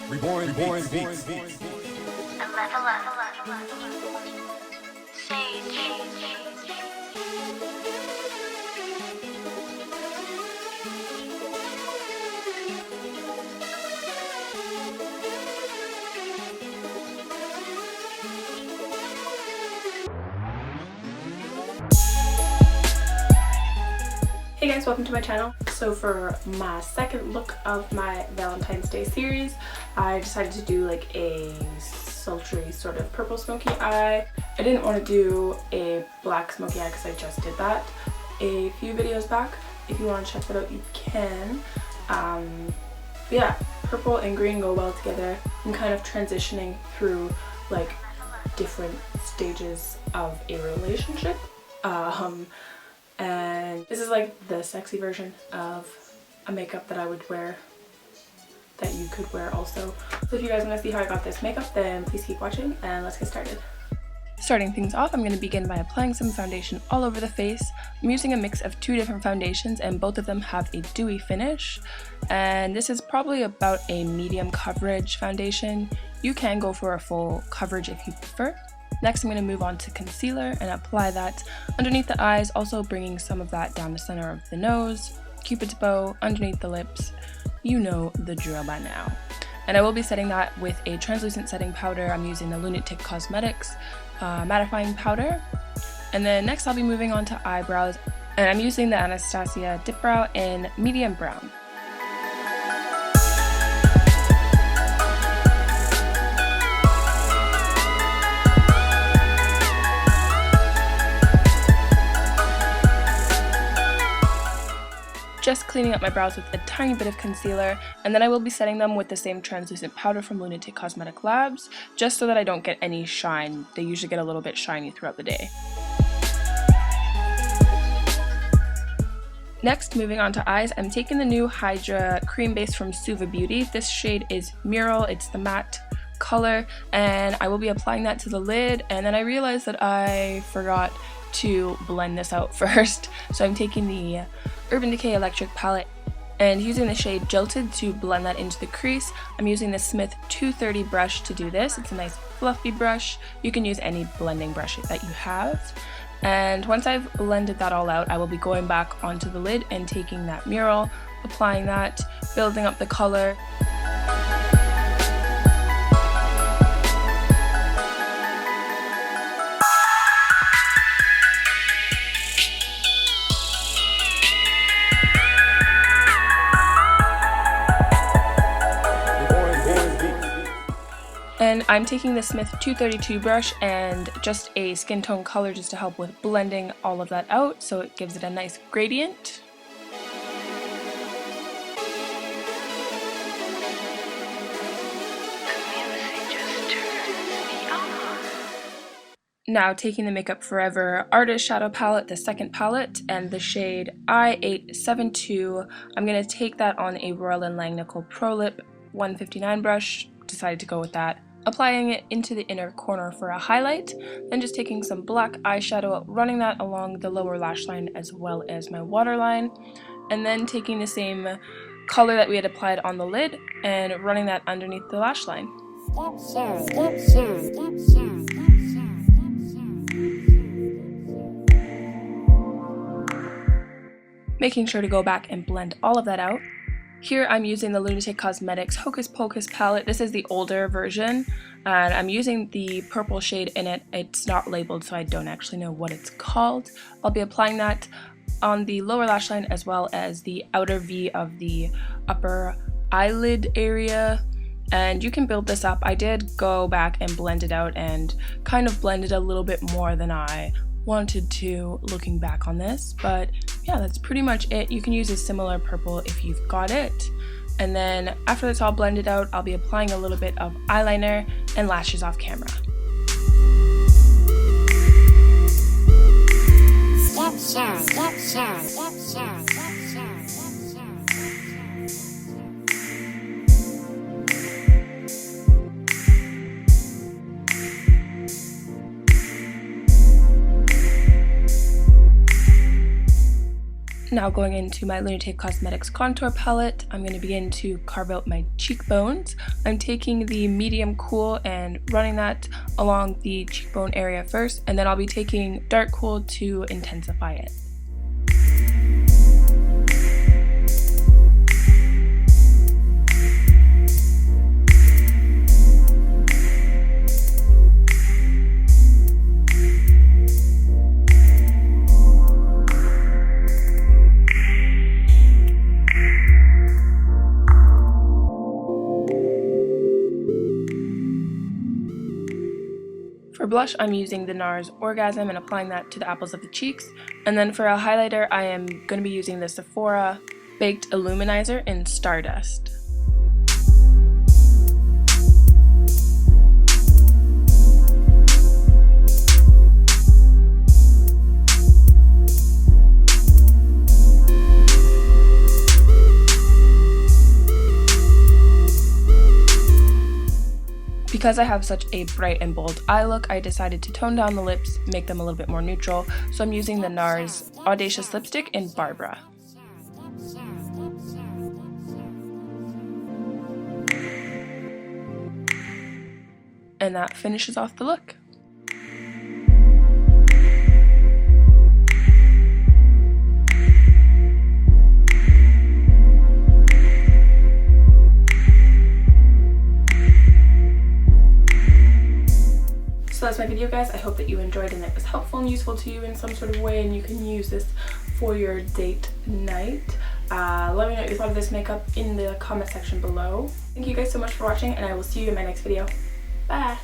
Reborn, beats. Hey guys, welcome to my channel. So for my second look of my Valentine's Day series, I decided to do like a sultry sort of purple smoky eye. I didn't want to do a black smoky eye because I just did that a few videos back. If you want to check that out, you can. But yeah, purple and green go well together. I'm kind of transitioning through like different stages of a relationship. And this is like the sexy version of a makeup that I would wear, that you could wear also. So if you guys want to see how I got this makeup, then please keep watching and let's get started. Starting things off, I'm going to begin by applying some foundation all over the face. I'm using a mix of two different foundations and both of them have a dewy finish. And this is probably about a medium coverage foundation. You can go for a full coverage if you prefer. Next, I'm going to move on to concealer and apply that underneath the eyes, also bringing some of that down the center of the nose, cupid's bow, underneath the lips. You know the drill by now. And I will be setting that with a translucent setting powder. I'm using the Lunatic Cosmetics mattifying powder. And then next I'll be moving on to eyebrows, and I'm using the Anastasia Dip Brow in medium brown. Just cleaning up my brows with a tiny bit of concealer, and then I will be setting them with the same translucent powder from Lunatic Cosmetic Labs, just so that I don't get any shine. They usually get a little bit shiny throughout the day. Next, moving on to eyes, I'm taking the new Hydra cream base from Suva Beauty. This shade is Mural, it's the matte color, and I will be applying that to the lid, and then I realized that I forgot to blend this out first. So I'm taking the Urban Decay Electric palette and using the shade Jilted to blend that into the crease. I'm using the Smith 230 brush to do this. It's a nice fluffy brush. You can use any blending brush that you have. And once I've blended that all out, I will be going back onto the lid and taking that Mural, applying that, building up the color. And I'm taking the Smith 232 brush and just a skin tone color just to help with blending all of that out, so it gives it a nice gradient. Now taking the Makeup Forever Artist Shadow Palette, the second palette, and the shade I872, I'm going to take that on a Royal & Langnickel Pro Lip 159 brush, decided to go with that. Applying it into the inner corner for a highlight, then just taking some black eyeshadow, running that along the lower lash line as well as my waterline, and then taking the same color that we had applied on the lid and running that underneath the lash line. Making sure to go back and blend all of that out. Here I'm using the Lunatic Cosmetics Hocus Pocus palette. This is the older version, and I'm using the purple shade in it. It's not labeled, so I don't actually know what it's called. I'll be applying that on the lower lash line as well as the outer V of the upper eyelid area. And you can build this up. I did go back and blend it out and kind of blend it a little bit more than I wanted to looking back on this, but yeah, that's pretty much it. You can use a similar purple if you've got it. And then after it's all blended out, I'll be applying a little bit of eyeliner and lashes off camera. Now going into my Lunatic Cosmetics contour palette, I'm going to begin to carve out my cheekbones. I'm taking the medium cool and running that along the cheekbone area first, and then I'll be taking dark cool to intensify it. For blush, I'm using the NARS Orgasm and applying that to the apples of the cheeks. And then for a highlighter, I am going to be using the Sephora Baked Illuminizer in Stardust. Because I have such a bright and bold eye look, I decided to tone down the lips, make them a little bit more neutral, so I'm using the NARS Audacious Lipstick in Barbara. And that finishes off the look. So that's my video, guys. I hope that you enjoyed and it was helpful and useful to you in some sort of way, and you can use this for your date night. Let me know what you thought of this makeup in the comment section below. Thank you guys so much for watching, and I will see you in my next video. Bye!